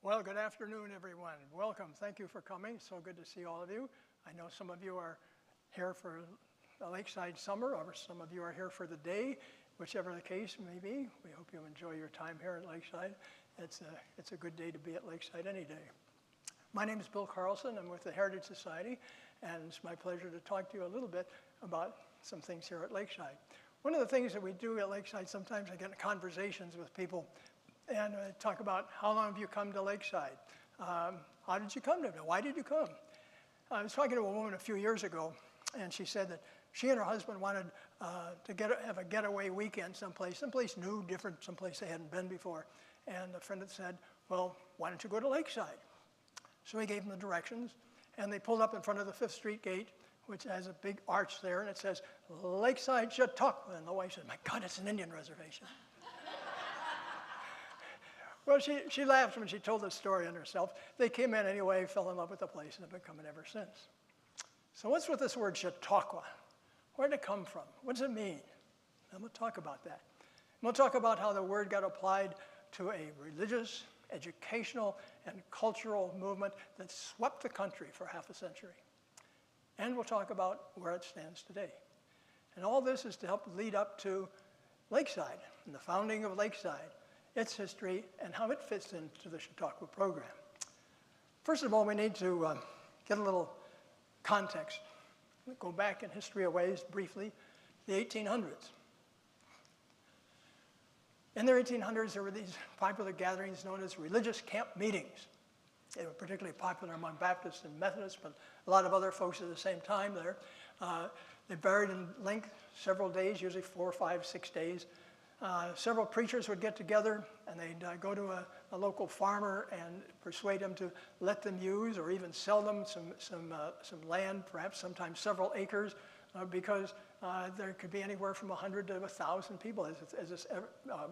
Well, good afternoon, everyone. Welcome. Thank you for coming. So good to see all of you. I know some of you are here for the Lakeside summer, or some of you are here for the day, whichever the case may be. We hope you enjoy your time here at Lakeside. It's a good day to be at Lakeside any day. My name is Bill Carlson. I'm with the Heritage Society, and it's my pleasure to talk to you a little bit about some things here at Lakeside. One of the things that we do at Lakeside, sometimes I get in conversations with people and talk about how long have you come to Lakeside? How did you come to it? Why did you come? I was talking to a woman a few years ago, and she said that she and her husband wanted to have a getaway weekend someplace new, different, someplace they hadn't been before. And a friend had said, well, why don't you go to Lakeside? So he gave them the directions, and they pulled up in front of the 5th Street gate, which has a big arch there, and it says, Lakeside Chautauqua. And the wife said, my God, it's an Indian reservation. Well, she laughed when she told the story on herself. They came in anyway, fell in love with the place, and have been coming ever since. So what's with this word Chautauqua? Where did it come from? What does it mean? I'm going to talk about that. And we'll talk about how the word got applied to a religious, educational, and cultural movement that swept the country for half a century. And we'll talk about where it stands today. And all this is to help lead up to Lakeside and the founding of Lakeside, its history, and how it fits into the Chautauqua program. First of all, we need to get a little context. We'll go back in history a ways briefly, the 1800s. In the 1800s, there were these popular gatherings known as religious camp meetings. They were particularly popular among Baptists and Methodists, but a lot of other folks at the same time there. They varied in length, several days, usually 4, 5, 6 days. Several preachers would get together, and they'd go to a local farmer and persuade him to let them use or even sell them some land, perhaps sometimes several acres, because there could be anywhere from 100 to 1,000 people. As this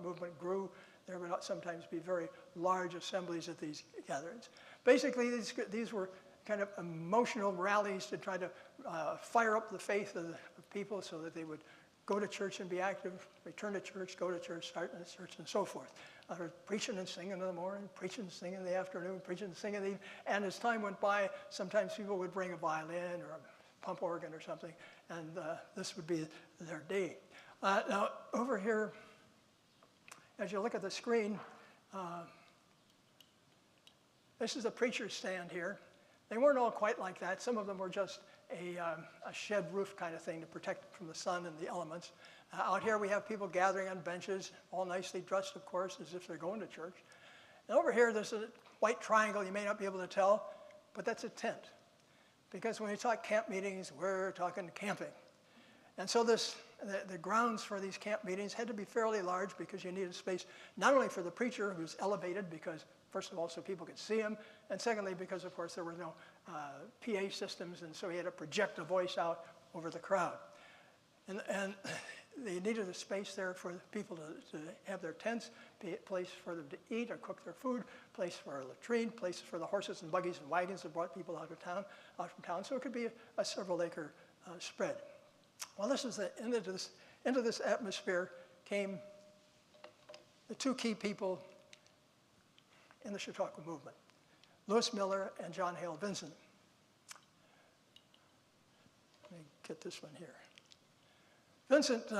movement grew, there would sometimes be very large assemblies at these gatherings. Basically, these were kind of emotional rallies to try to fire up the faith of the people so that they would go to church and be active, return to church, go to church, start in the church, and so forth. Preaching and singing in the morning, preaching and singing in the afternoon, preaching and singing in the evening. And as time went by, sometimes people would bring a violin or a pump organ or something, and this would be their day. Now, over here, as you look at the screen, this is a preacher's stand here. They weren't all quite like that. Some of them were just a shed roof kind of thing to protect from the sun and the elements. Out here we have people gathering on benches, all nicely dressed, of course, as if they're going to church. And over here there's a white triangle. You may not be able to tell, but that's a tent. Because when we talk camp meetings, we're talking camping. And so the grounds for these camp meetings had to be fairly large because you needed space not only for the preacher, who's elevated because, first of all, so people could see him, and secondly, because, of course, there were no PA systems, and so he had to project a voice out over the crowd. And they needed a space there for people to have their tents, a place for them to eat or cook their food, place for a latrine, places for the horses and buggies and wagons that brought people out from town. So it could be a several-acre spread. Well, into this atmosphere came the two key people in the Chautauqua movement, Lewis Miller and John Hale Vincent. Let me get this one here. Vincent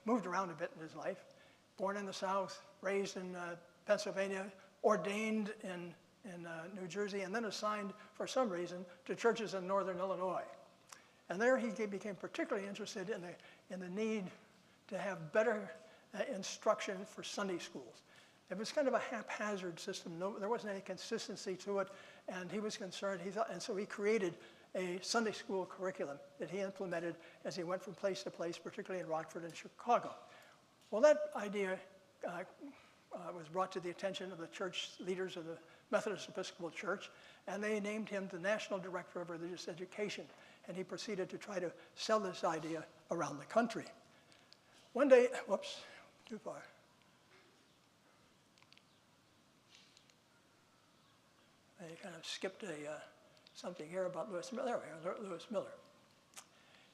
moved around a bit in his life, born in the South, raised in Pennsylvania, ordained in New Jersey, and then assigned, for some reason, to churches in northern Illinois. And there he became particularly interested in the need to have better instruction for Sunday schools. It was kind of a haphazard system. There wasn't any consistency to it, and he was concerned. And so he created a Sunday school curriculum that he implemented as he went from place to place, particularly in Rockford and Chicago. Well, that idea was brought to the attention of the church leaders of the Methodist Episcopal Church, and they named him the National Director of Religious Education, and he proceeded to try to sell this idea around the country. One day, whoops, too far. I kind of skipped something here about Lewis Miller. There we are, Lewis Miller.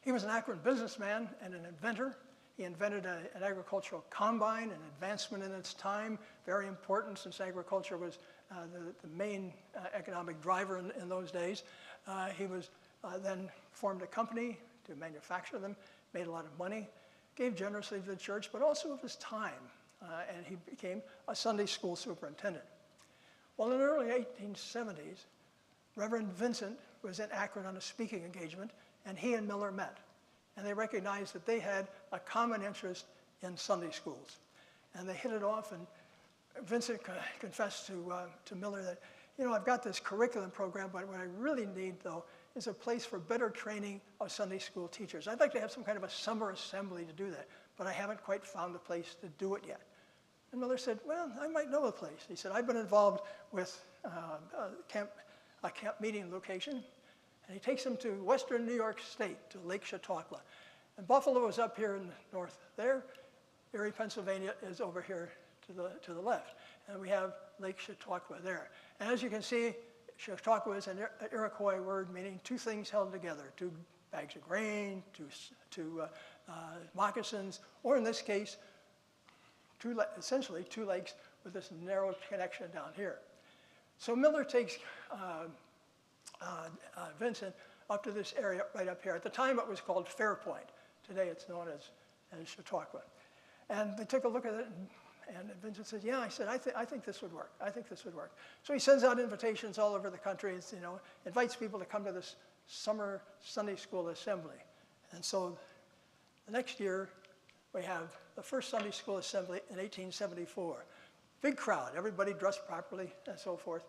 He was an Akron businessman and an inventor. He invented an agricultural combine, an advancement in its time, very important since agriculture was the main economic driver in those days. He was then formed a company to manufacture them, made a lot of money, gave generously to the church, but also of his time, and he became a Sunday school superintendent. Well, in the early 1870s, Reverend Vincent was in Akron on a speaking engagement, and he and Miller met. And they recognized that they had a common interest in Sunday schools. And they hit it off, and Vincent confessed to Miller that, you know, I've got this curriculum program, but what I really need, though, is a place for better training of Sunday school teachers. I'd like to have some kind of a summer assembly to do that, but I haven't quite found a place to do it yet. And Miller said, well, I might know a place. He said, I've been involved with a camp meeting location, and he takes them to western New York State, to Lake Chautauqua. And Buffalo is up here in the north there. Erie, Pennsylvania is over here to the left. And we have Lake Chautauqua there. And as you can see, Chautauqua is an Iroquois word meaning two things held together, two bags of grain, two moccasins, or in this case, essentially two lakes with this narrow connection down here. So Miller takes Vincent up to this area right up here. At the time it was called Fairpoint. Today it's known as Chautauqua. And they took a look at it, and Vincent said, yeah, I think this would work. I think this would work. So he sends out invitations all over the country, you know, invites people to come to this summer Sunday school assembly. And so the next year, we have the first Sunday school assembly in 1874. Big crowd, everybody dressed properly and so forth.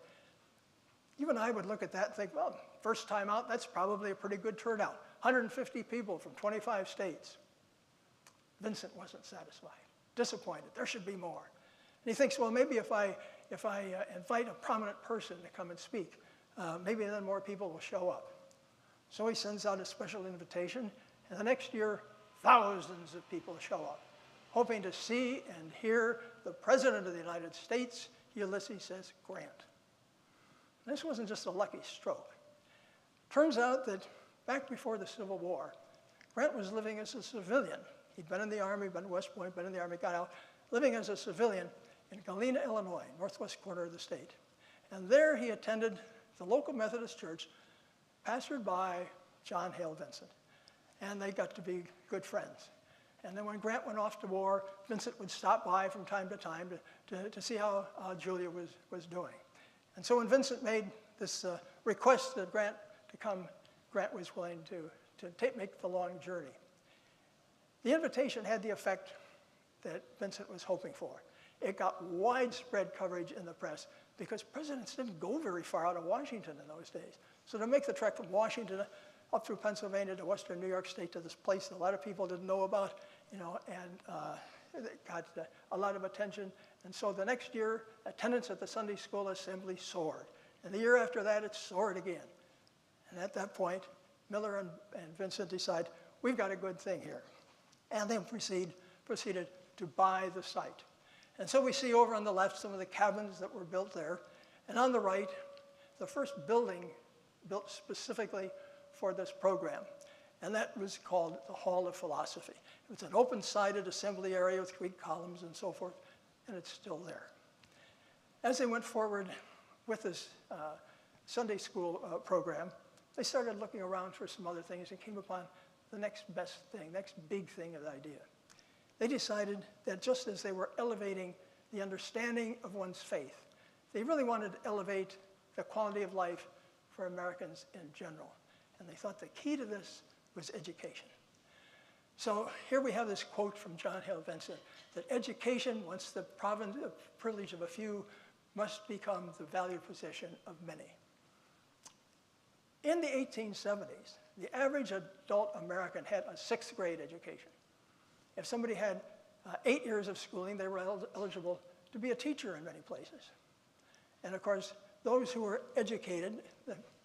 You and I would look at that and think, well, first time out, that's probably a pretty good turnout. 150 people from 25 states. Vincent wasn't satisfied, disappointed. There should be more. And he thinks, well, maybe if I invite a prominent person to come and speak, maybe then more people will show up. So he sends out a special invitation, and the next year, thousands of people show up, hoping to see and hear the President of the United States, Ulysses S. Grant. This wasn't just a lucky stroke. Turns out that back before the Civil War, Grant was living as a civilian. He'd been in the Army, been in West Point, been in the Army, got out, living as a civilian in Galena, Illinois, northwest corner of the state. And there he attended the local Methodist church, pastored by John Hale Vincent. And they got to be good friends. And then when Grant went off to war, Vincent would stop by from time to time to see how Julia was doing. And so when Vincent made this request to Grant to come, Grant was willing to make the long journey. The invitation had the effect that Vincent was hoping for. It got widespread coverage in the press because presidents didn't go very far out of Washington in those days. So to make the trek from Washington up through Pennsylvania to western New York State to this place that a lot of people didn't know about, you know, and it got a lot of attention. And so the next year, attendance at the Sunday school assembly soared. And the year after that, it soared again. And at that point, Miller and Vincent decide, we've got a good thing here. And they proceeded to buy the site. And so we see over on the left some of the cabins that were built there. And on the right, the first building built specifically for this program. And that was called the Hall of Philosophy. It was an open-sided assembly area with Greek columns and so forth, and it's still there. As they went forward with this Sunday school program, they started looking around for some other things and came upon the next best thing, next big thing of the idea. They decided that just as they were elevating the understanding of one's faith, they really wanted to elevate the quality of life for Americans in general. And they thought the key to this was education. So here we have this quote from John Hale Vincent, that education, once the privilege of a few, must become the valued possession of many. In the 1870s, the average adult American had a 6th grade education. If somebody had 8 years of schooling, they were eligible to be a teacher in many places. And of course, those who were educated,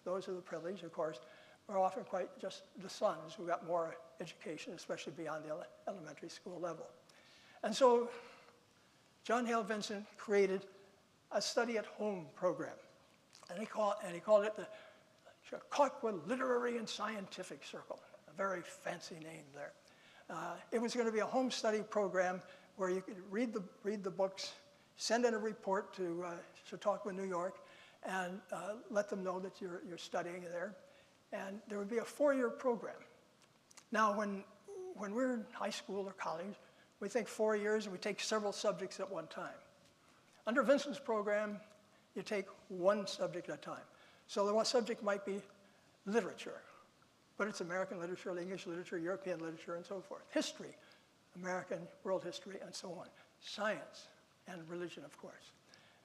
those of the privileged, of course, were often quite just the sons who got more education, especially beyond the elementary school level. And so John Hale Vincent created a study-at-home program. And he called it the Chautauqua Literary and Scientific Circle, a very fancy name there. It was going to be a home study program where you could read the books, send in a report to Chautauqua, New York, and let them know that you're studying there. And there would be a 4-year program. Now, when we're in high school or college, we think 4 years and we take several subjects at one time. Under Vincent's program, you take one subject at a time. So the one subject might be literature, but it's American literature, English literature, European literature, and so forth. History, American, world history, and so on. Science, and religion, of course.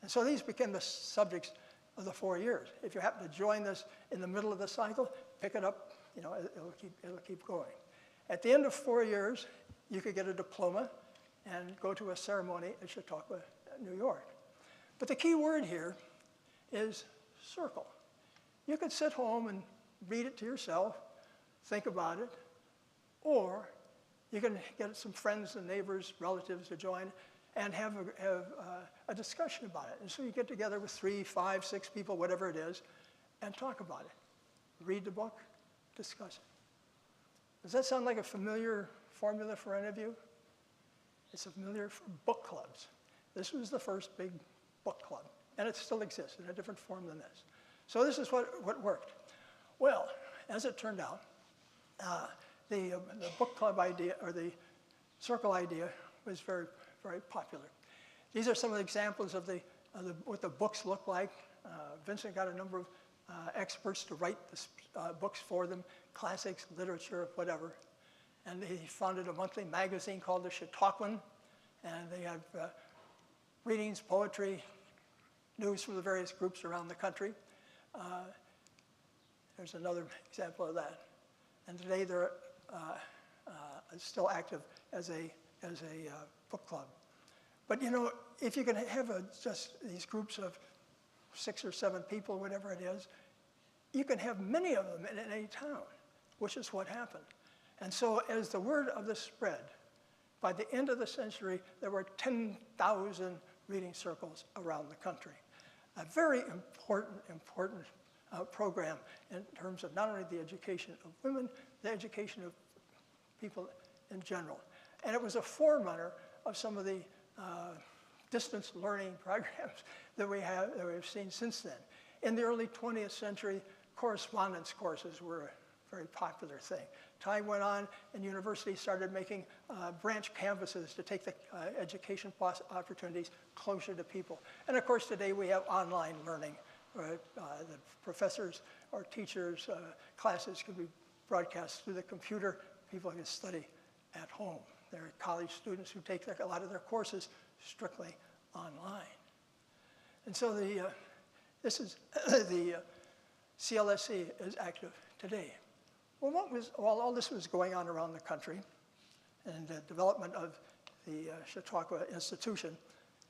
And so these became the subjects of the 4 years. If you happen to join this in the middle of the cycle, pick it up, it'll keep going. At the end of 4 years, you could get a diploma and go to a ceremony at Chautauqua, New York. But the key word here is circle. You could sit home and read it to yourself, think about it, or you can get some friends and neighbors, relatives to join and have a discussion about it. And so you get together with 3, 5, 6 people, whatever it is, and talk about it. Read the book, discuss it. Does that sound like a familiar formula for any of you? It's familiar for book clubs. This was the first big book club, and it still exists in a different form than this. So this is what worked. Well, as it turned out, the book club idea, or the circle idea, was very, very popular. These are some of the examples of what the books look like. Vincent got a number of experts to write the books for them, classics, literature, whatever. And he founded a monthly magazine called the Chautauquan, and they have readings, poetry, news from the various groups around the country. There's another example of that. And today they're still active as a book club. But if you can have just these groups of 6 or 7 people, whatever it is, you can have many of them in any town, which is what happened. And so as the word of this spread, by the end of the century, there were 10,000 reading circles around the country. A very important program in terms of not only the education of women, the education of people in general. And it was a forerunner of some of the distance learning programs that we've seen since then. In the early 20th century, correspondence courses were a very popular thing. Time went on, and universities started making branch campuses to take the education opportunities closer to people. And of course, today we have online learning. The professors or teachers' classes can be broadcast through the computer. People can study at home. There are college students who take a lot of their courses strictly online. And so this is the CLSC is active today. Well, while all this was going on around the country and the development of the Chautauqua institution,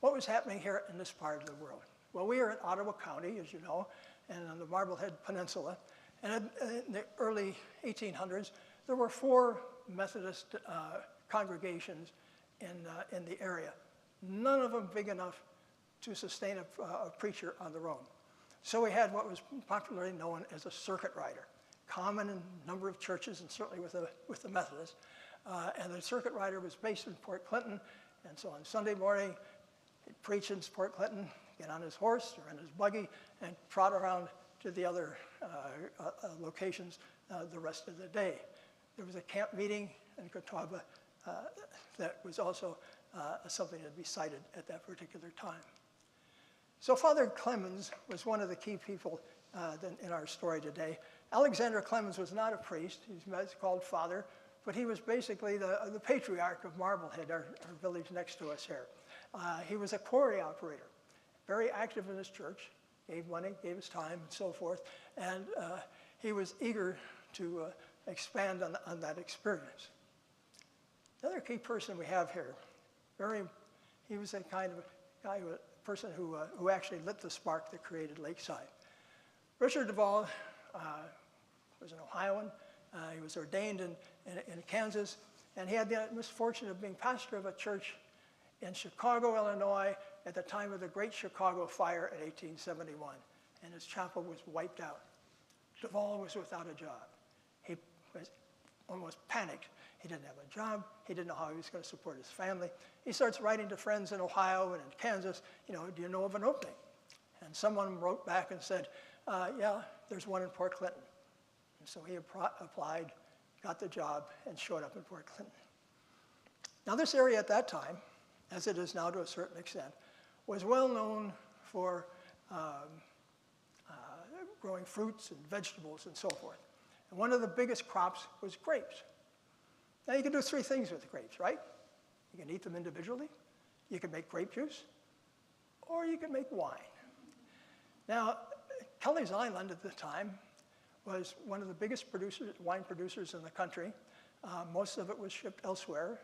what was happening here in this part of the world? Well, we are in Ottawa County, as you know, and on the Marblehead Peninsula. And in the early 1800s, there were 4 Methodist congregations in the area, none of them big enough to sustain a preacher on their own. So we had what was popularly known as a circuit rider, common in a number of churches and certainly with the Methodists. And the circuit rider was based in Port Clinton, and so on Sunday morning, he'd preach in Port Clinton, get on his horse or in his buggy, and trot around to the other locations the rest of the day. There was a camp meeting in Catawba that was also something to be cited at that particular time. So Father Clemens was one of the key people in our story today. Alexander Clemens was not a priest. He's called Father, but he was basically the patriarch of Marblehead, our village next to us here. He was a quarry operator, very active in his church, gave money, gave his time, and so forth, and he was eager to expand on that experience. The other key person we have here, he was a kind of guy, person who actually lit the spark that created Lakeside. Richard Duvall was an Ohioan. He was ordained in Kansas, and he had the misfortune of being pastor of a church in Chicago, Illinois, at the time of the Great Chicago Fire in 1871, and his chapel was wiped out. Duvall was without a job. He was almost panicked. He didn't have a job. He didn't know how he was going to support his family. He starts writing to friends in Ohio and in Kansas, do you know of an opening? And someone wrote back and said, yeah, there's one in Port Clinton. And so he applied, got the job, and showed up in Port Clinton. Now this area at that time, as it is now to a certain extent, was well known for growing fruits and vegetables and so forth. And one of the biggest crops was grapes. Now you can do three things with grapes, right? You can eat them individually, you can make grape juice, or you can make wine. Now, Kelly's Island at the time was one of the biggest wine producers in the country. Most of it was shipped elsewhere,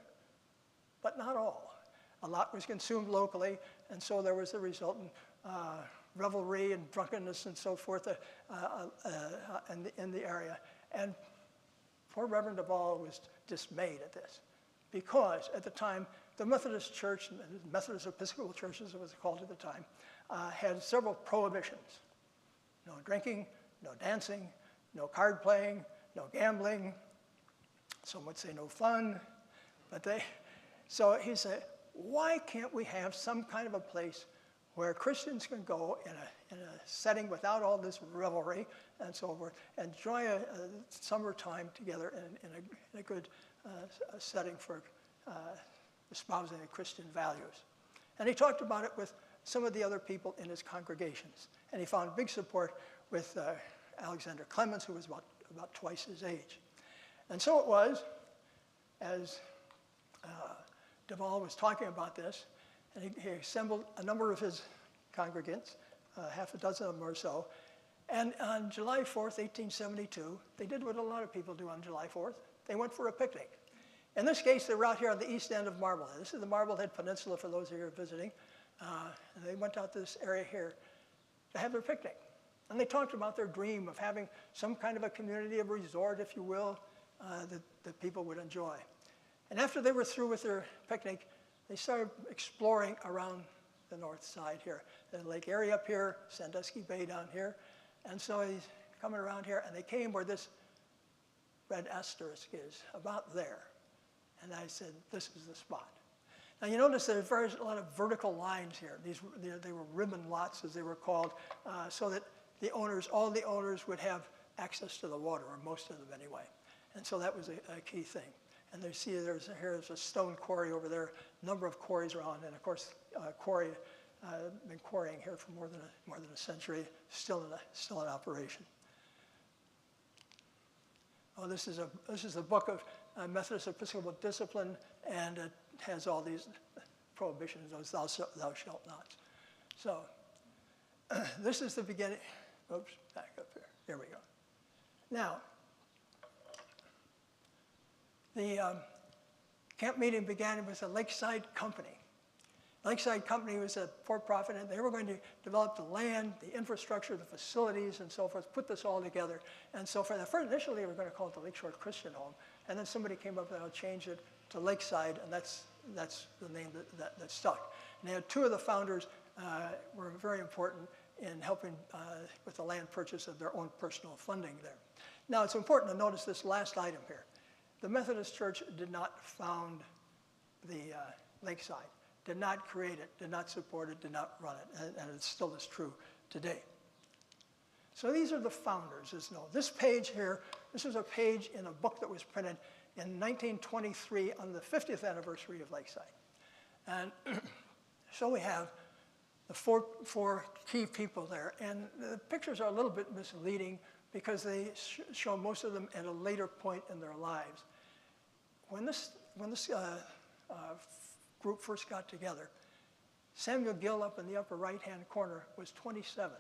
but not all. A lot was consumed locally, and so there was the resultant revelry and drunkenness and so forth in the area. And poor Reverend Duvall was dismayed at this, because at the time, the Methodist Church, the Methodist Episcopal Church, as it was called at the time, had several prohibitions. No drinking, no dancing, no card playing, no gambling. Some would say no fun, so he said, why can't we have some kind of a place where Christians can go in a setting without all this revelry and so forth, and enjoy a summertime together in a good setting for espousing the Christian values. And he talked about it with some of the other people in his congregations. And he found big support with Alexander Clemens, who was about twice his age. And so it was, as Duvall was talking about this, and he assembled a number of his congregants, half a dozen of them or so, and on July 4th, 1872, they did what a lot of people do on July 4th. They went for a picnic. In this case, they were out here on the east end of Marblehead. This is the Marblehead Peninsula for those of you who are visiting. And they went out to this area here to have their picnic. And they talked about their dream of having some kind of a community of resort, if you will, that people would enjoy. And after they were through with their picnic, they started exploring around the north side here. The Lake Erie up here, Sandusky Bay down here. And so he's coming around here, and they came where this red asterisk is, about there. And I said, this is the spot. Now you notice there's a lot of vertical lines here. They were ribbon lots, as they were called, so that all the owners would have access to the water, or most of them anyway. And so that was a key thing. And they see here's a stone quarry over there, a number of quarries around, and of course, been quarrying here for more than a century, still in operation. Oh, this is a book of Methodist Episcopal discipline, and it has all these prohibitions, those thou shalt not. So this is the beginning. Oops, back up here. Here we go. Now, the camp meeting began with the Lakeside Company. Lakeside Company was a for-profit, and they were going to develop the land, the infrastructure, the facilities, and so forth, put this all together. And so initially, they were going to call it the Lakeshore Christian Home, and then somebody came up and changed it to Lakeside, and that's the name that stuck. And they had two of the founders were very important in helping with the land purchase of their own personal funding there. Now, it's important to notice this last item here. The Methodist Church did not found the Lakeside, did not create it, did not support it, did not run it, and it still is true today. So these are the founders, as known. This page here, this is a page in a book that was printed in 1923 on the 50th anniversary of Lakeside. And so we have the four key people there. And the pictures are a little bit misleading because they show most of them at a later point in their lives. When this group first got together, Samuel Gill up in the upper right-hand corner was 27.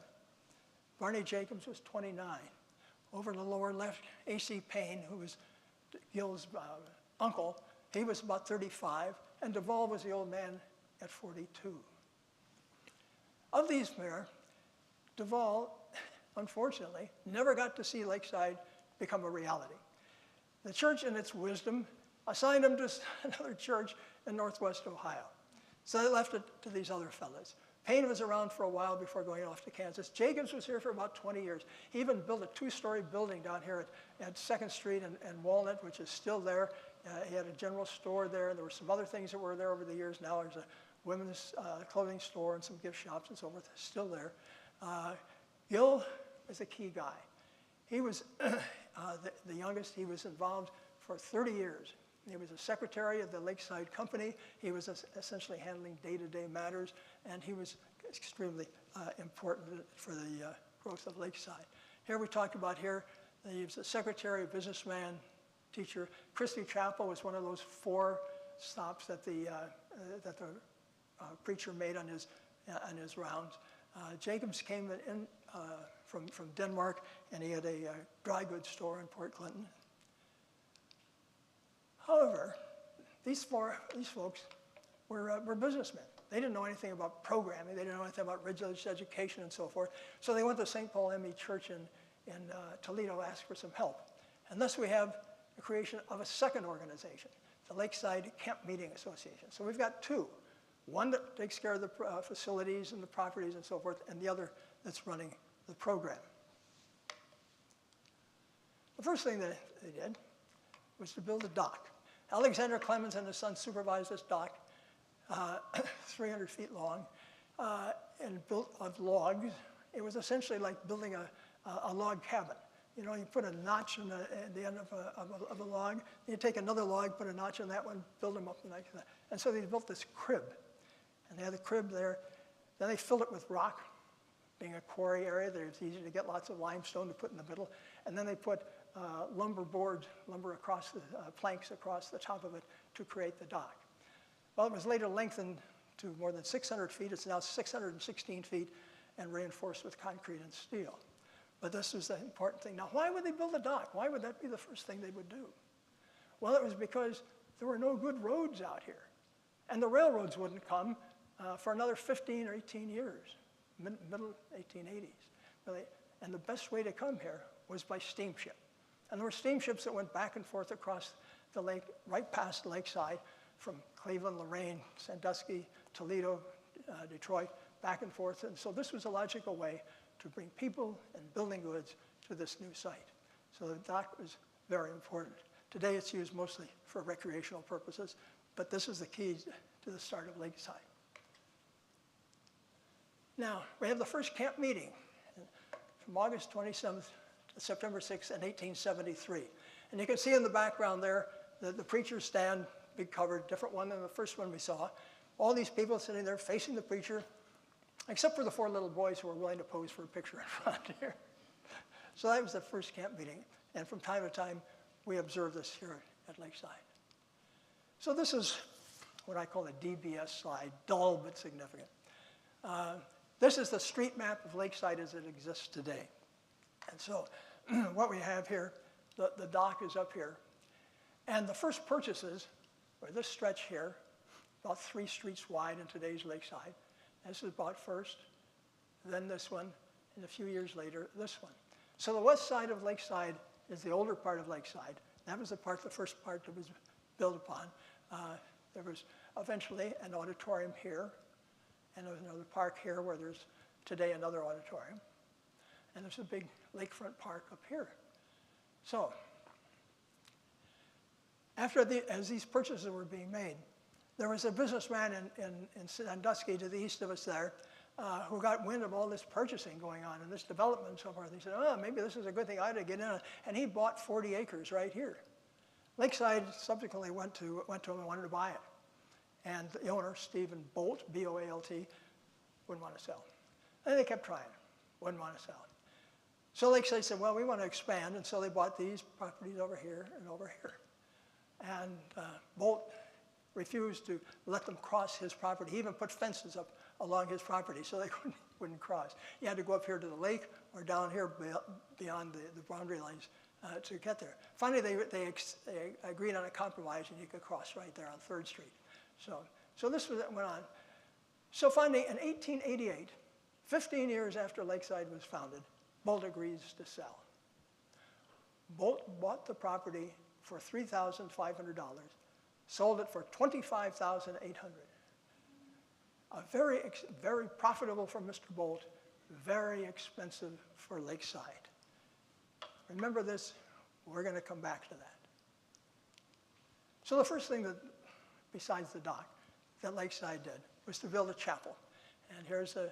Barney Jacobs was 29. Over in the lower left, A.C. Payne, who was Gill's uncle, he was about 35, and Duvall was the old man at 42. Of these pair, Duvall, unfortunately, never got to see Lakeside become a reality. The church, in its wisdom, assigned him to another church in northwest Ohio. So they left it to these other fellas. Payne was around for a while before going off to Kansas. Jacobs was here for about 20 years. He even built a two-story building down here at 2nd Street and Walnut, which is still there. He had a general store there. There were some other things that were there over the years. Now there's a women's clothing store and some gift shops and so forth. Still there. Gil was a key guy. He was the youngest. He was involved for 30 years. He was a secretary of the Lakeside Company. He was essentially handling day-to-day matters, and he was extremely important for the growth of Lakeside. Here we talked about here, he was a secretary, businessman, teacher. Christie Chapel was one of those 4 stops that the preacher made on his rounds. Jacobs came in from Denmark, and he had a dry goods store in Port Clinton. However, these folks were businessmen. They didn't know anything about programming. They didn't know anything about religious education and so forth. So they went to St. Paul M.E. Church in Toledo, asked for some help. And thus we have the creation of a second organization, the Lakeside Camp Meeting Association. So we've got 2. One that takes care of the facilities and the properties and so forth, and the other that's running the program. The first thing that they did was to build a dock. Alexander Clemens and his son supervised this dock, 300 feet long, and built of logs. It was essentially like building a log cabin. You know, you put a notch at the end of a log, then you take another log, put a notch on that one, build them up like that. And so they built this crib. And they had the crib there. Then they filled it with rock. Being a quarry area, it's easy to get lots of limestone to put in the middle. And then they put lumber across the planks across the top of it to create the dock. Well, it was later lengthened to more than 600 feet. It's now 616 feet and reinforced with concrete and steel. But this was the important thing. Now, why would they build a dock? Why would that be the first thing they would do? Well, it was because there were no good roads out here. And the railroads wouldn't come for another 15 or 18 years, middle 1880s. Really. And the best way to come here was by steamship. And there were steamships that went back and forth across the lake, right past Lakeside, from Cleveland, Lorraine, Sandusky, Toledo, Detroit, back and forth. And so this was a logical way to bring people and building goods to this new site. So the dock was very important. Today it's used mostly for recreational purposes, but this is the key to the start of Lakeside. Now, we have the first camp meeting from August 27th to September 6th in 1873. And you can see in the background there the preacher's stand, big covered, different one than the first one we saw. All these people sitting there facing the preacher, except for the 4 little boys who were willing to pose for a picture in front here. So that was the first camp meeting. And from time to time, we observe this here at Lakeside. So this is what I call a DBS slide, dull but significant. This is the street map of Lakeside as it exists today. And so what we have here, the dock is up here. And the first purchases were this stretch here, about 3 streets wide in today's Lakeside. This was bought first, then this one, and a few years later, this one. So the west side of Lakeside is the older part of Lakeside. That was the first part that was built upon. There was eventually an auditorium here, and there was another park here where there's today another auditorium. And there's a big lakefront park up here. So, as these purchases were being made, there was a businessman in Sandusky to the east of us there who got wind of all this purchasing going on and this development and so forth. He said, oh, maybe this is a good thing I ought to get in. And he bought 40 acres right here. Lakeside subsequently went to him and wanted to buy it. And the owner, Stephen Bolt, B-O-A-L-T, wouldn't want to sell. And they kept trying, wouldn't want to sell. So Lakeside said, well, we want to expand, and so they bought these properties over here and over here. And Bolt refused to let them cross his property. He even put fences up along his property so they wouldn't cross. You had to go up here to the lake or down here beyond the boundary lines to get there. Finally, they agreed on a compromise, and you could cross right there on 3rd Street. So this went on. So finally, in 1888, 15 years after Lakeside was founded, Bolt agrees to sell. Bolt bought the property for $3,500, sold it for $25,800. Very profitable for Mr. Bolt, very expensive for Lakeside. Remember this, we're going to come back to that. So the first thing that, besides the dock, that Lakeside did was to build a chapel. And here's the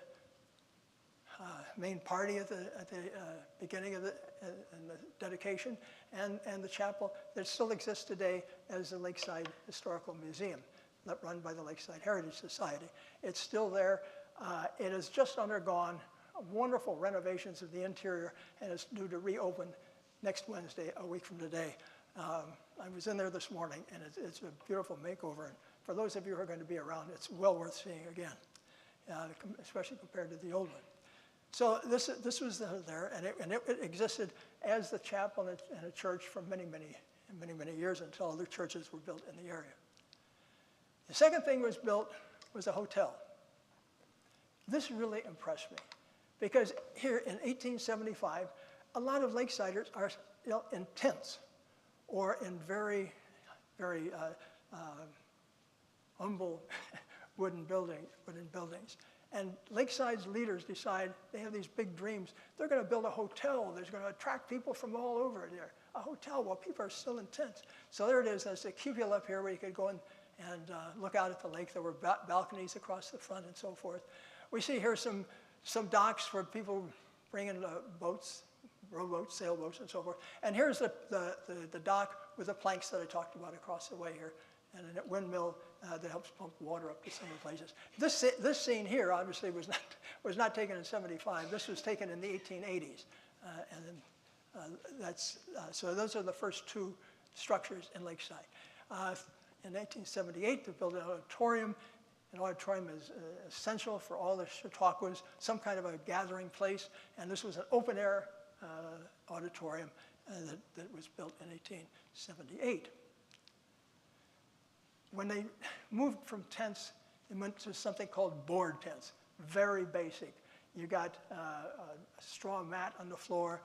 main party at the beginning of the dedication, and the chapel that still exists today as the Lakeside Historical Museum, run by the Lakeside Heritage Society. It's still there. It has just undergone wonderful renovations of the interior, and it's due to reopen next Wednesday, a week from today. I was in there this morning, and it's a beautiful makeover. And for those of you who are going to be around, it's well worth seeing again, especially compared to the old one. So this was there, and it existed as the chapel and a church for many, many years until other churches were built in the area. The second thing was built was a hotel. This really impressed me because here in 1875, a lot of Lakesiders are in tents or in very humble wooden buildings. And Lakeside's leaders decide they have these big dreams. They're going to build a hotel. There's going to attract people from all over there. A hotel while people are still in tents. So there it is. There's a cupola up here where you could go and look out at the lake. There were balconies across the front and so forth. We see here some docks for people bringing boats, rowboats, sailboats, and so forth. And here's the dock with the planks that I talked about across the way here, and a windmill that helps pump water up to some of the places. This scene here obviously was not taken in '75. This was taken in the 1880s, so those are the first two structures in Lakeside. In 1878, they built an auditorium. An auditorium is essential for all the Chautauquas, some kind of a gathering place, and this was an open-air auditorium that was built in 1878. When they moved from tents, they went to something called board tents, very basic. You got a straw mat on the floor.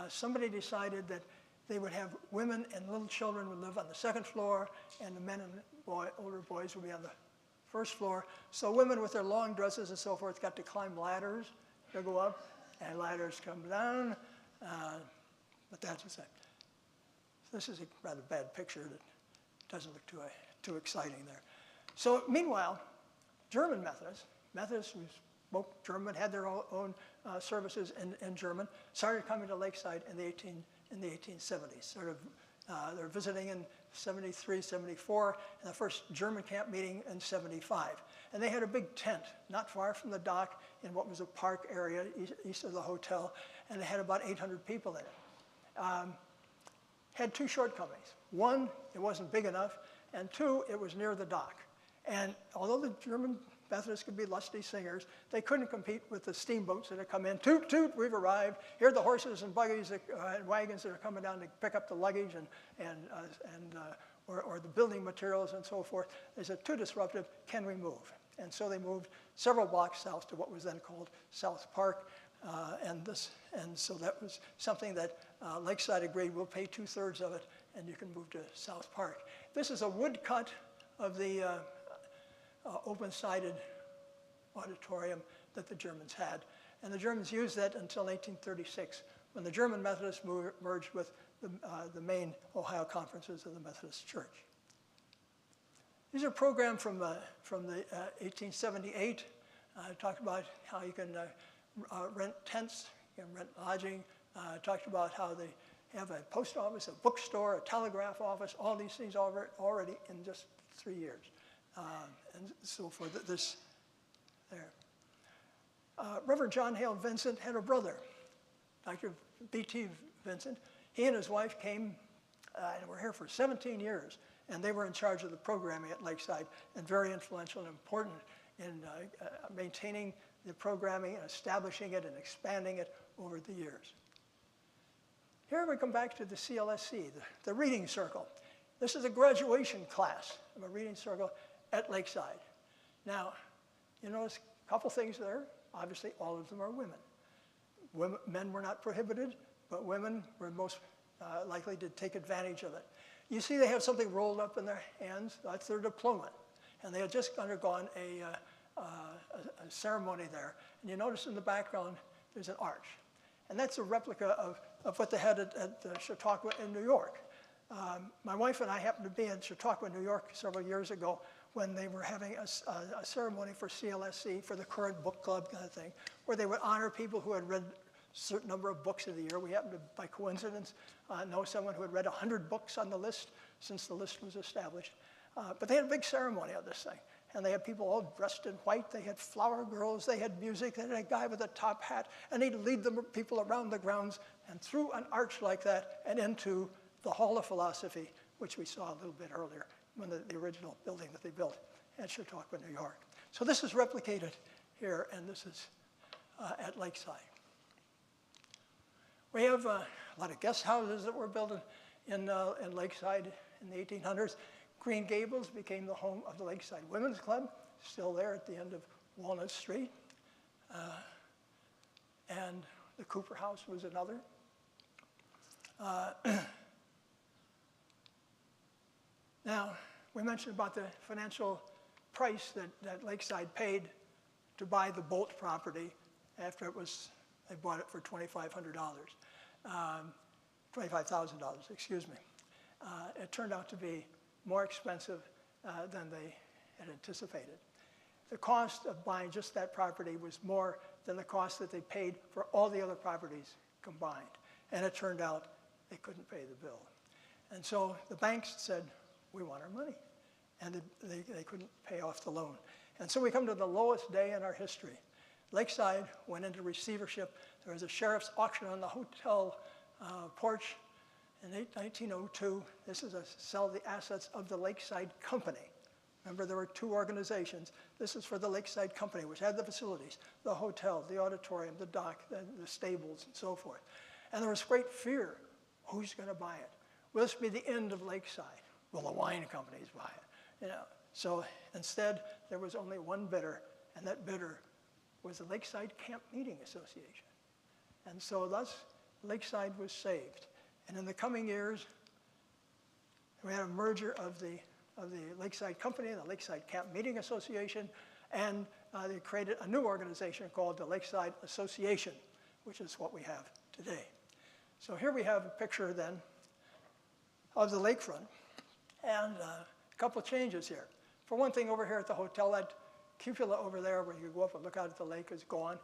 Somebody decided that they would have women and little children would live on the second floor, and the men and older boys would be on the first floor. So women with their long dresses and so forth got to climb ladders to go up, and ladders come down, but that's what's that. This is a rather bad picture that doesn't look too exciting there. So meanwhile, German Methodists who spoke German, had their own services in German, started coming to Lakeside in the 1870s. They're visiting in 73, 74, and the first German camp meeting in 75. And they had a big tent not far from the dock in what was a park area east of the hotel, and they had about 800 people in it. Had two shortcomings. One, it wasn't big enough, and two, it was near the dock. And although the German Methodists could be lusty singers, they couldn't compete with the steamboats that had come in. Toot, toot, we've arrived. Here are the horses and buggies and wagons that are coming down to pick up the luggage or the building materials and so forth. They said, too disruptive, can we move? And so they moved several blocks south to what was then called South Park. And so that was something that Lakeside agreed, we'll pay 2/3 of it, and you can move to South Park. This is a woodcut of the open-sided auditorium that the Germans had. And the Germans used that until 1836, when the German Methodists merged with the main Ohio conferences of the Methodist Church. These are programs from the 1878. I talked about how you can rent tents, you can rent lodging. Talked about how they have a post office, a bookstore, a telegraph office, all these things already in just 3 years. And so for this there. Reverend John Hale Vincent had a brother, Dr. B.T. Vincent. He and his wife came and were here for 17 years, and they were in charge of the programming at Lakeside and very influential and important in maintaining the programming and establishing it and expanding it over the years. Here we come back to the CLSC, the reading circle. This is a graduation class of a reading circle at Lakeside. Now, you notice a couple things there. Obviously, all of them are women. Men were not prohibited, but women were most likely to take advantage of it. You see they have something rolled up in their hands. That's their diploma. And they had just undergone a ceremony there. And you notice in the background, there's an arch. And that's a replica of what they had at Chautauqua in New York. My wife and I happened to be in Chautauqua, New York several years ago when they were having a ceremony for CLSC, for the current book club kind of thing, where they would honor people who had read a certain number of books in the year. We happened to, by coincidence, know someone who had read 100 books on the list since the list was established. But they had a big ceremony on this thing. And they had people all dressed in white. They had flower girls. They had music. They had a guy with a top hat. And he'd lead the people around the grounds and through an arch like that and into the Hall of Philosophy, which we saw a little bit earlier, when the original building that they built at Chautauqua, New York. So this is replicated here, and this is at Lakeside. We have a lot of guest houses that were built in Lakeside in the 1800s. Green Gables became the home of the Lakeside Women's Club, still there at the end of Walnut Street. And the Cooper House was another. Now, we mentioned about the financial price that Lakeside paid to buy the Bolt property after they bought it for $2,500, $25,000, excuse me. It turned out to be more expensive than they had anticipated. The cost of buying just that property was more than the cost that they paid for all the other properties combined. And it turned out they couldn't pay the bill. And so the banks said, we want our money. And they couldn't pay off the loan. And so we come to the lowest day in our history. Lakeside went into receivership. There was a sheriff's auction on the hotel porch in 1902. This is to sell the assets of the Lakeside Company. Remember, there were two organizations. This is for the Lakeside Company, which had the facilities, the hotel, the auditorium, the dock, the stables, and so forth. And there was great fear. Who's going to buy it? Will this be the end of Lakeside? Will the wine companies buy it? You know. So instead, there was only one bidder, and that bidder was the Lakeside Camp Meeting Association. And so thus, Lakeside was saved. And in the coming years, we had a merger of the Lakeside Company and the Lakeside Camp Meeting Association, and they created a new organization called the Lakeside Association, which is what we have today. So here we have a picture then of the lakefront, and a couple of changes here. For one thing, over here at the hotel, that cupola over there where you go up and look out at the lake is gone.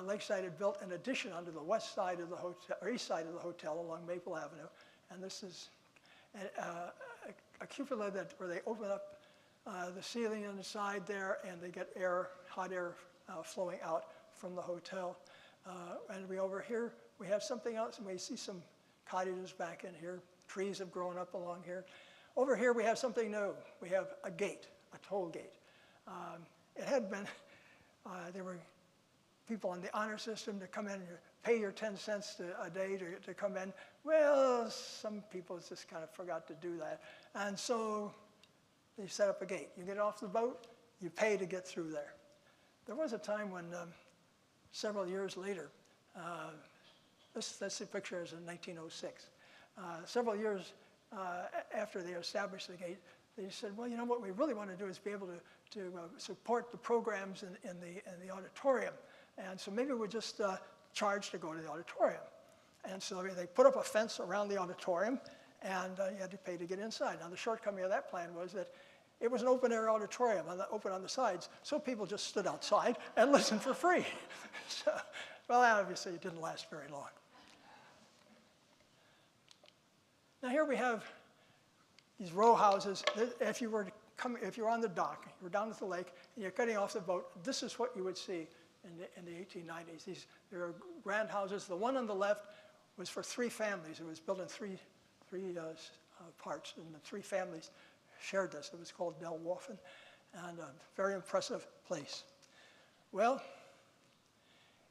Lakeside had built an addition onto the west side of the hotel, or east side of the hotel along Maple Avenue, and this is a cupola where they open up the ceiling on the side there, and they get hot air flowing out from the hotel. And over here, we have something else, and we see some cottages back in here. Trees have grown up along here. Over here, we have something new. We have a gate, a toll gate. It had been, there were people on the honor system to come in and pay your 10 cents a day to come in. Well, some people just kind of forgot to do that. And so they set up a gate. You get off the boat, you pay to get through there. There was a time when, several years later, this picture is in 1906. Several years after they established the gate, they said, well, you know what we really want to do is be able to support the programs in the auditorium. And so maybe we'll just charge to go to the auditorium. And so they put up a fence around the auditorium, and you had to pay to get inside. Now, the shortcoming of that plan was that it was an open-air auditorium, open on the sides, so people just stood outside and listened for free. So, well, obviously, it didn't last very long. Now, here we have these row houses. If you were on the dock, you were down at the lake, and you're getting off the boat, this is what you would see in the 1890s. There are grand houses. The one on the left was for three families. It was built in three parts, and the three families shared this. It was called Del Waffen, and a very impressive place. Well,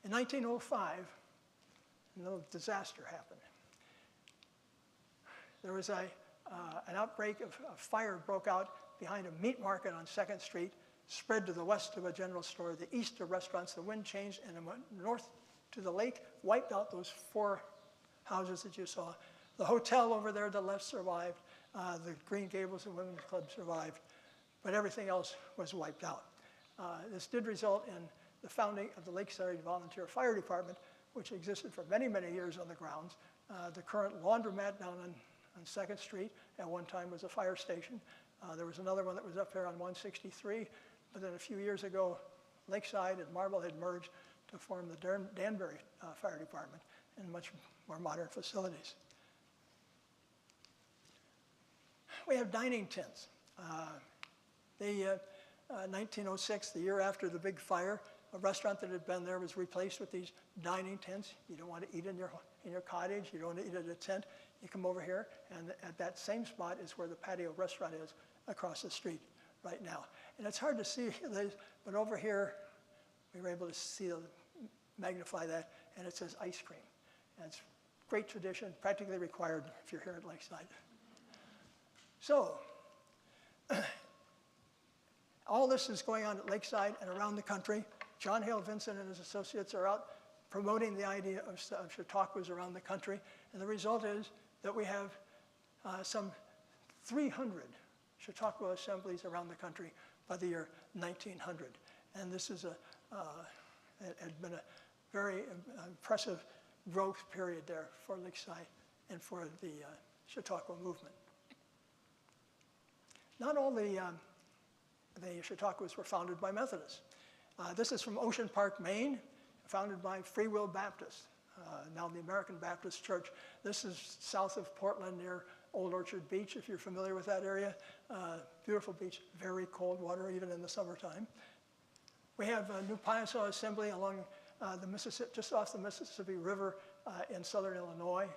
in 1905, a little disaster happened. There was an outbreak of fire broke out behind a meat market on 2nd Street, spread to the west of a general store, the east of restaurants. The wind changed and it went north to the lake, wiped out those four houses that you saw. The hotel over there to the left survived. The Green Gables and Women's Club survived, but everything else was wiped out. This did result in the founding of the Lakeside Volunteer Fire Department, which existed for many, many years on the grounds. The current laundromat down on 2nd Street. At one time was a fire station. There was another one that was up here on 163, but then a few years ago, Lakeside and Marblehead merged to form the Danbury Fire Department and much more modern facilities. We have dining tents. 1906, the year after the big fire, a restaurant that had been there was replaced with these dining tents. You don't want to eat in your cottage. You don't want to eat at a tent. You come over here, and at that same spot is where the patio restaurant is across the street right now. And it's hard to see, but over here, we were able to see, magnify that, and it says ice cream. And it's great tradition, practically required if you're here at Lakeside. So, all this is going on at Lakeside and around the country. John Hale Vincent and his associates are out promoting the idea of Chautauquas around the country. And the result is that we have some 300 Chautauqua assemblies around the country by the year 1900. And this is had been a very impressive growth period there for Lakeside and for the Chautauqua movement. Not all the Chautauquas were founded by Methodists. This is from Ocean Park, Maine, founded by Free Will Baptists, now the American Baptist Church. This is south of Portland near Old Orchard Beach, if you're familiar with that area. Beautiful beach, very cold water, even in the summertime. We have a New Piasaw Assembly along the Mississippi, just off the Mississippi River in southern Illinois.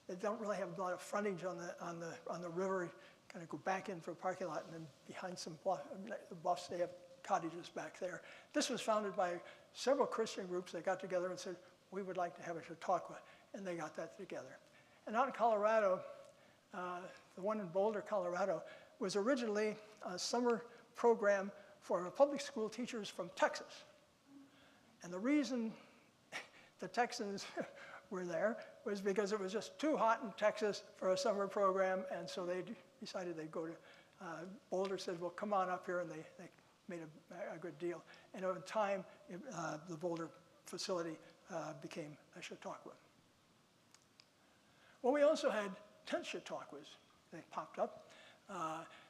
They don't really have a lot of frontage on the river. Kind of go back in for a parking lot, and then behind some bluffs, they have cottages back there. This was founded by several Christian groups that got together and said, we would like to have a Chautauqua, and they got that together. And out in Colorado, the one in Boulder, Colorado, was originally a summer program for public school teachers from Texas. And the reason the Texans were there was because it was just too hot in Texas for a summer program, and so they decided they'd go to Boulder. Said, well, come on up here, and they made a good deal. And over time, the Boulder facility became a Chautauqua. Well, we also had tent Chautauquas. They popped up.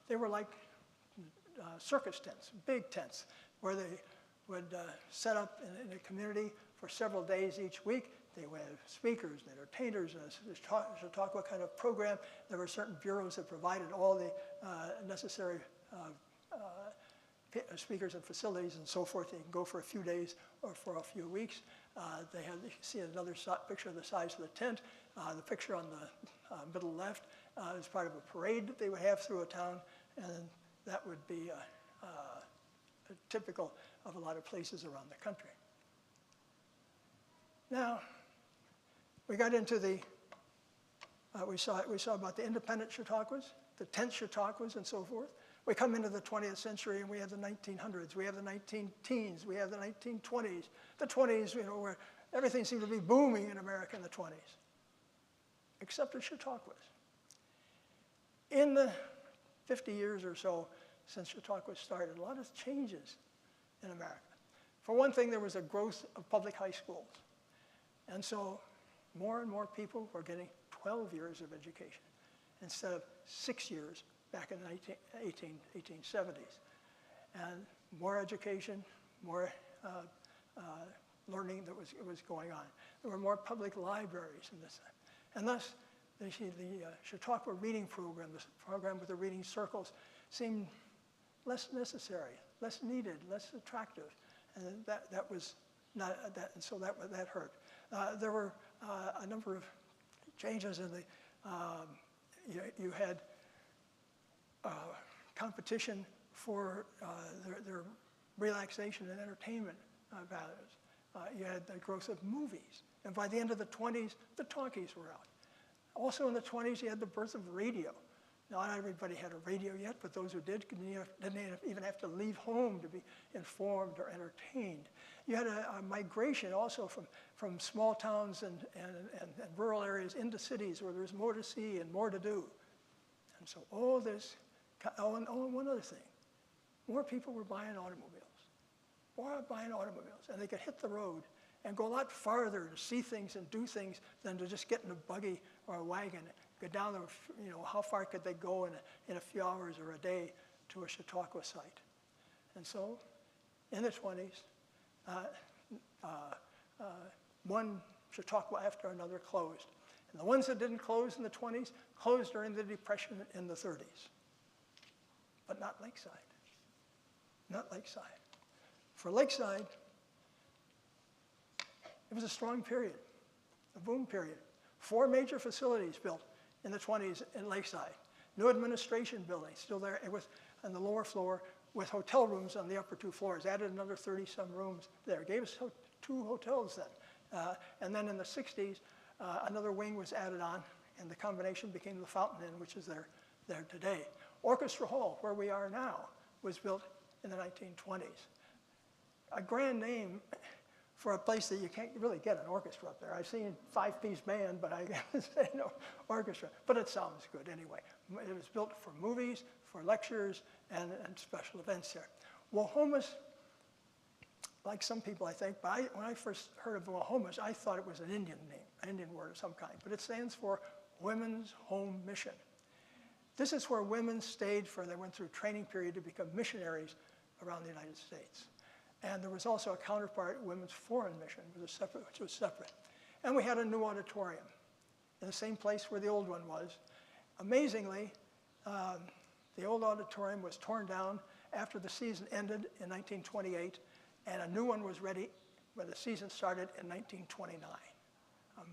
They were like circus tents, big tents, where they would set up in a community for several days each week. They would have speakers and entertainers and a Chautauqua kind of program. There were certain bureaus that provided all the necessary speakers and facilities and so forth. They can go for a few days or for a few weeks. You can see another picture of the size of the tent. The picture on the middle left is part of a parade that they would have through a town, and that would be typical of a lot of places around the country. Now, we got into the, we saw about the independent Chautauquas, the tent Chautauquas, and so forth. We come into the 20th century, and we have the 1900s, we have the 19-teens, we have the 1920s. The 20s, you know, where everything seemed to be booming in America in the 20s, except the Chautauquas. In the 50 years or so since Chautauqua started, a lot of changes in America. For one thing, there was a growth of public high schools. And so more and more people were getting 12 years of education instead of 6 years back in the 1870s. And more education, more learning that was going on. There were more public libraries in this. And thus, the Chautauqua reading program, this program with the reading circles, seemed less necessary, less needed, less attractive. And that was not that, and so that hurt. There were a number of changes in the, you had competition for their relaxation and entertainment values. You had the growth of movies. And by the end of the 20s, the talkies were out. Also in the 20s, you had the birth of radio. Not everybody had a radio yet, but those who did didn't even have to leave home to be informed or entertained. You had a migration also from small towns and rural areas into cities where there's more to see and more to do. And so all this, and one other thing, more people were buying automobiles. And they could hit the road and go a lot farther to see things and do things than to just get in a buggy or a wagon go down, how far could they go in a few hours or a day to a Chautauqua site. And so in the 20s, one Chautauqua after another closed. And the ones that didn't close in the 20s closed during the Depression in the 30s. But not Lakeside. Not Lakeside. For Lakeside, it was a strong period, a boom period. 4 major facilities built in the 20s in Lakeside. New administration building still there on the lower floor with hotel rooms on the upper 2 floors. Added another 30-some rooms there. Gave us 2 hotels then. And then in the 60s, another wing was added on, and the combination became the Fountain Inn, which is there today. Orchestra Hall, where we are now, was built in the 1920s. A grand name for a place that you can't really get an orchestra up there. I've seen 5-piece band, but I can't say no orchestra. But it sounds good anyway. It was built for movies, for lectures, and special events there. Wohomus, like some people I think, but when I first heard of Wohomus, I thought it was an Indian name, an Indian word of some kind. But it stands for Women's Home Mission. This is where women stayed they went through a training period to become missionaries around the United States. And there was also a counterpart, Women's Foreign Mission, which was separate. And we had a new auditorium in the same place where the old one was. Amazingly, the old auditorium was torn down after the season ended in 1928, and a new one was ready when the season started in 1929.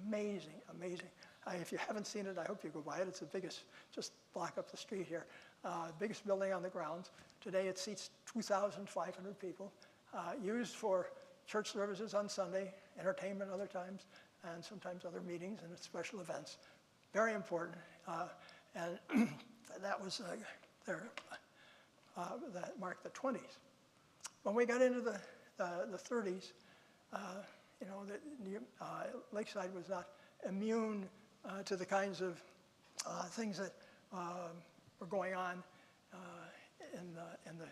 Amazing, amazing. If you haven't seen it, I hope you go by it. It's the biggest, just block up the street here, biggest building on the grounds. Today it seats 2,500 people. Used for church services on Sunday, entertainment other times, and sometimes other meetings and special events. Very important. And that was that marked the 20s. When we got into the 30s, Lakeside was not immune to the kinds of things that were going on in the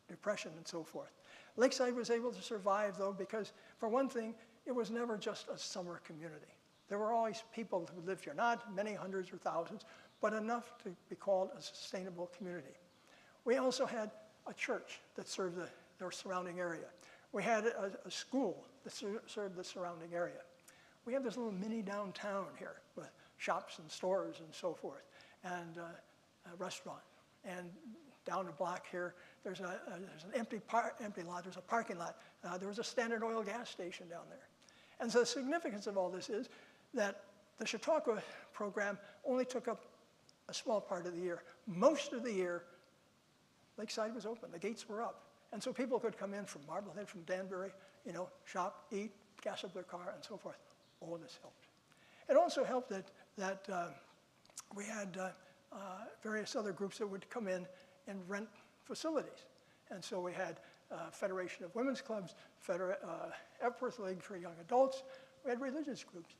Depression and so forth. Lakeside was able to survive, though, because, for one thing, it was never just a summer community. There were always people who lived here, not many hundreds or thousands, but enough to be called a sustainable community. We also had a church that served the surrounding area. We had a school that served the surrounding area. We had this little mini downtown here with shops and stores and so forth, and a restaurant. And down the block here, there's an empty lot, there's a parking lot. There was a Standard Oil gas station down there. And so the significance of all this is that the Chautauqua program only took up a small part of the year. Most of the year, Lakeside was open, the gates were up. And so people could come in from Marblehead, from Danbury, shop, eat, gas up their car, and so forth. All this helped. It also helped that we had various other groups that would come in and rent facilities. And so we had Federation of Women's Clubs, Epworth League for young adults. We had religious groups.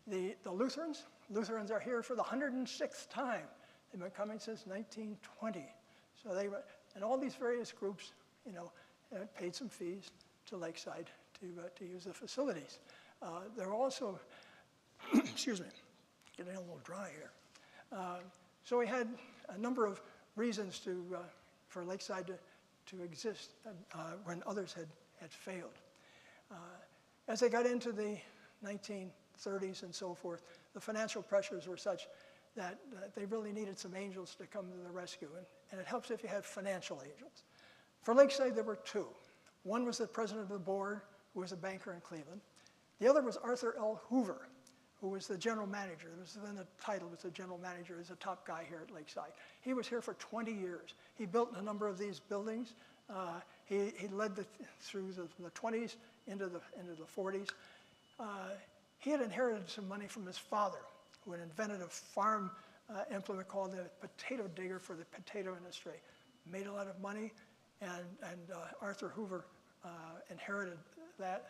The Lutherans are here for the 106th time. They've been coming since 1920. So and all these various groups, paid some fees to Lakeside to use the facilities. There were also, excuse me, getting a little dry here. So we had a number of reasons for Lakeside to exist when others had failed. As they got into the 1930s and so forth, the financial pressures were such that they really needed some angels to come to the rescue. And it helps if you have financial angels. For Lakeside, there were 2. One was the president of the board, who was a banker in Cleveland. The other was Arthur L. Hoover, who was the general manager. Then the title was the general manager, is a top guy here at Lakeside. He was here for 20 years. He built a number of these buildings. He led through the 20s into the 40s. He had inherited some money from his father, who had invented a farm implement called the potato digger for the potato industry. Made a lot of money, and Arthur Hoover inherited that.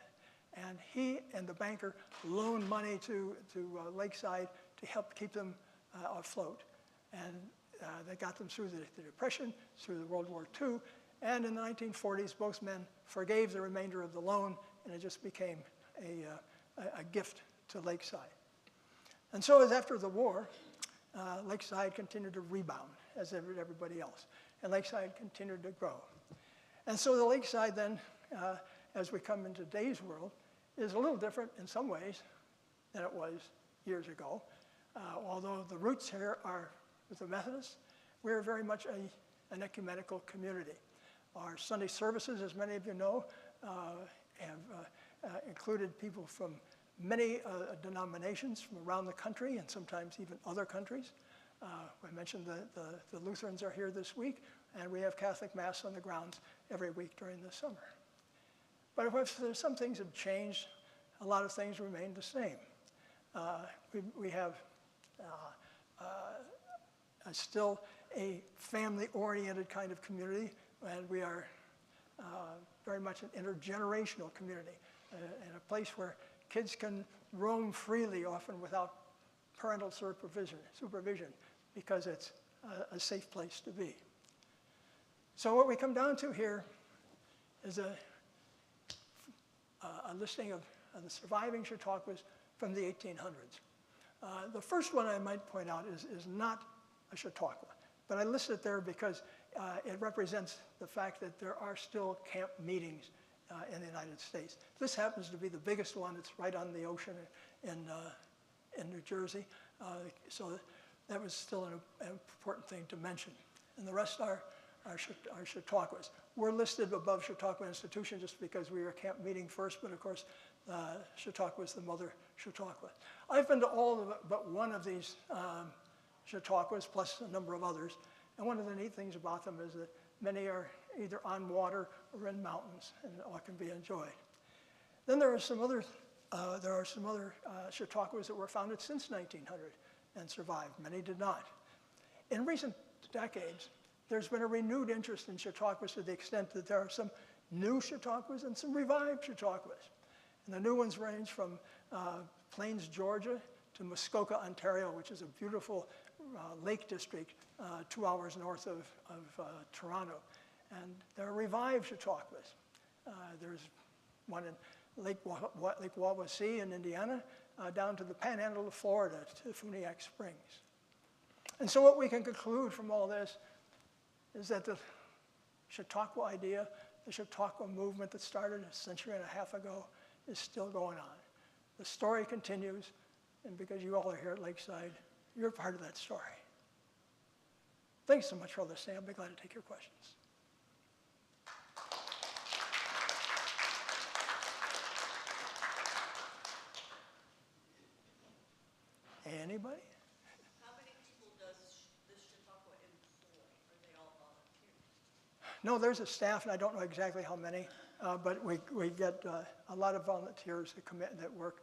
And he and the banker loaned money to Lakeside to help keep them afloat. And they got them through the Depression, through the World War II, and in the 1940s, both men forgave the remainder of the loan, and it just became a gift to Lakeside. And so as after the war, Lakeside continued to rebound as everybody else. And Lakeside continued to grow. And so the Lakeside then, as we come into today's world, is a little different in some ways than it was years ago. Although the roots here are with the Methodists, we're very much an ecumenical community. Our Sunday services, as many of you know, have included people from many denominations from around the country and sometimes even other countries. I mentioned the Lutherans are here this week, and we have Catholic Mass on the grounds every week during the summer. But if there's some things have changed, a lot of things remain the same. We have still a family-oriented kind of community, and we are very much an intergenerational community, and a place where kids can roam freely, often without parental supervision, because it's a safe place to be. So what we come down to here is a listing of the surviving Chautauquas from the 1800s. The first one I might point out is not a Chautauqua, but I list it there because it represents the fact that there are still camp meetings in the United States. This happens to be the biggest one. It's right on the ocean in New Jersey, so that was still an important thing to mention. And the rest are Chautauquas. We're listed above Chautauqua Institution just because we were camp meeting first, but of course, Chautauqua is the mother Chautauqua. I've been to all but one of these Chautauquas, plus a number of others, and one of the neat things about them is that many are either on water or in mountains, and all can be enjoyed. Then there are some other Chautauquas that were founded since 1900 and survived. Many did not. In recent decades, there's been a renewed interest in Chautauquas to the extent that there are some new Chautauquas and some revived Chautauquas. And the new ones range from Plains, Georgia, to Muskoka, Ontario, which is a beautiful lake district 2 hours north of Toronto. And there are revived Chautauquas. There's one in Lake Wawasee in Indiana, down to the panhandle of Florida, to Funiac Springs. And so what we can conclude from all this is that the Chautauqua idea, the Chautauqua movement that started a century and a half ago, is still going on. The story continues, and because you all are here at Lakeside, you're part of that story. Thanks so much for listening. I'll be glad to take your questions. Anybody? How many people does this Chautauqua employ? Are they all volunteers? No, there's a staff, and I don't know exactly how many, but we get a lot of volunteers that come in that work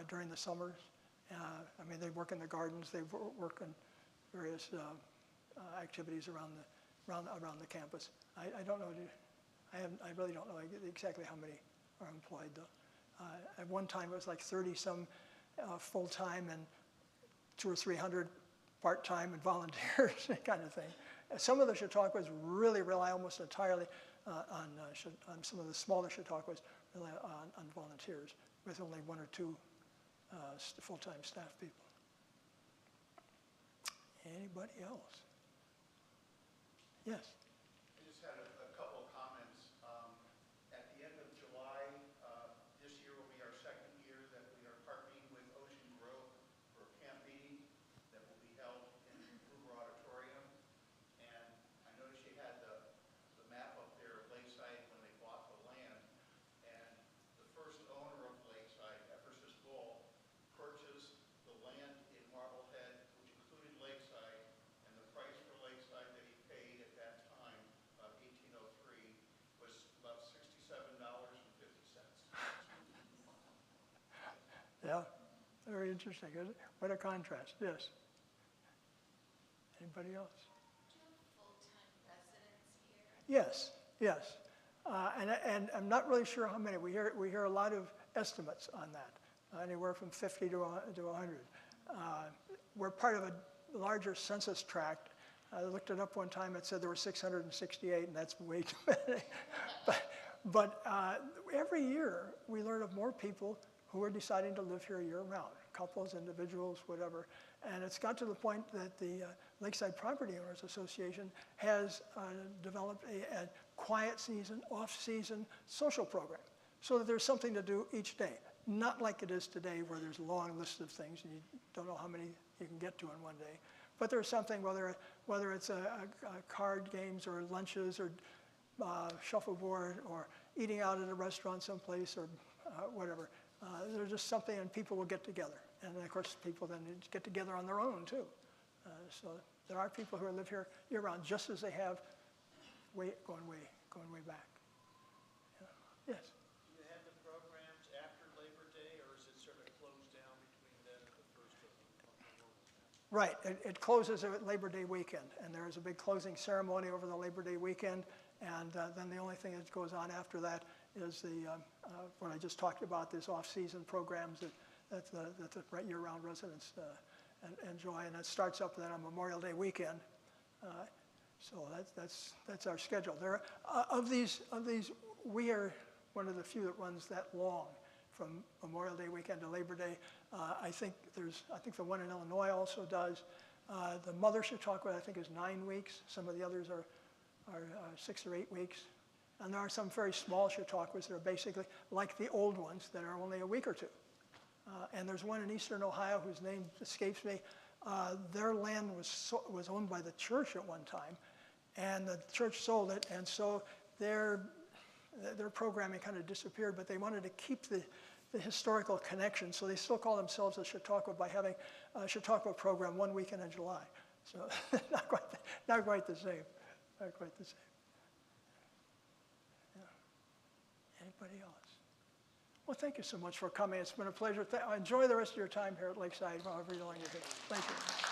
during the summers. I mean, they work in the gardens. They work on various activities around the campus. I don't know. I really don't know exactly how many are employed, though. At one time, it was like 30-some full-time and 200 or 300 part-time and volunteers, that kind of thing. Some of the Chautauquas really rely almost entirely on some of the smaller Chautauquas rely on volunteers, with only 1 or 2 full-time staff people. Anybody else? Yes. I just had a couple of comments. At the end of July, this year will be our second year that we are partnering with Ocean Grove for a camp meeting that will be held in the Hoover Auditorium. And I noticed you had the map up there of Lakeside when they bought the land. And the first owner of Lakeside, Ephesus Bull, purchased the land in Marblehead, which included Lakeside, and the price for Lakeside that he paid at that time, about 1803, was about $67.50. Yeah, very interesting, isn't it? What a contrast, yes. Anybody else? Do you have full-time residents here? Yes, yes. And I'm not really sure how many. We hear a lot of estimates on that, anywhere from 50 to 100. We're part of a larger census tract. I looked it up one time. It said there were 668, and that's way too many. But every year we learn of more people who are deciding to live here year-round, couples, individuals, whatever. And it's got to the point that the Lakeside Property Owners Association has developed a quiet season, off-season social program so that there's something to do each day. Not like it is today where there's a long list of things and you don't know how many you can get to in one day. But there's something, whether it's card games or lunches or shuffleboard or eating out at a restaurant someplace or whatever. There's just something, and people will get together. And of course, people then get together on their own too. So there are people who live here year-round, just as they have going way back. Yeah. Yes. Do you have the programs after Labor Day, or is it sort of closed down between then and the first of the month? Right. It closes at Labor Day weekend, and there is a big closing ceremony over the Labor Day weekend. And then the only thing that goes on after that is what I just talked about, these off-season programs that the year-round residents enjoy, and it starts up then on Memorial Day weekend. So that's our schedule. There of these, we are one of the few that runs that long, from Memorial Day weekend to Labor Day. I think the one in Illinois also does. The Mother Chautauqua, I think, is 9 weeks. Some of the others are 6 or 8 weeks. And there are some very small Chautauquas that are basically like the old ones that are only a week or two. And there's one in eastern Ohio whose name escapes me. Their land was owned by the church at one time, and the church sold it, and so their programming kind of disappeared, but they wanted to keep the historical connection, so they still call themselves a Chautauqua by having a Chautauqua program 1 weekend in July. So not quite the same. Not quite the same. Yeah. Anybody else? Well, thank you so much for coming. It's been a pleasure. Enjoy the rest of your time here at Lakeside, however long you're here. Thank you.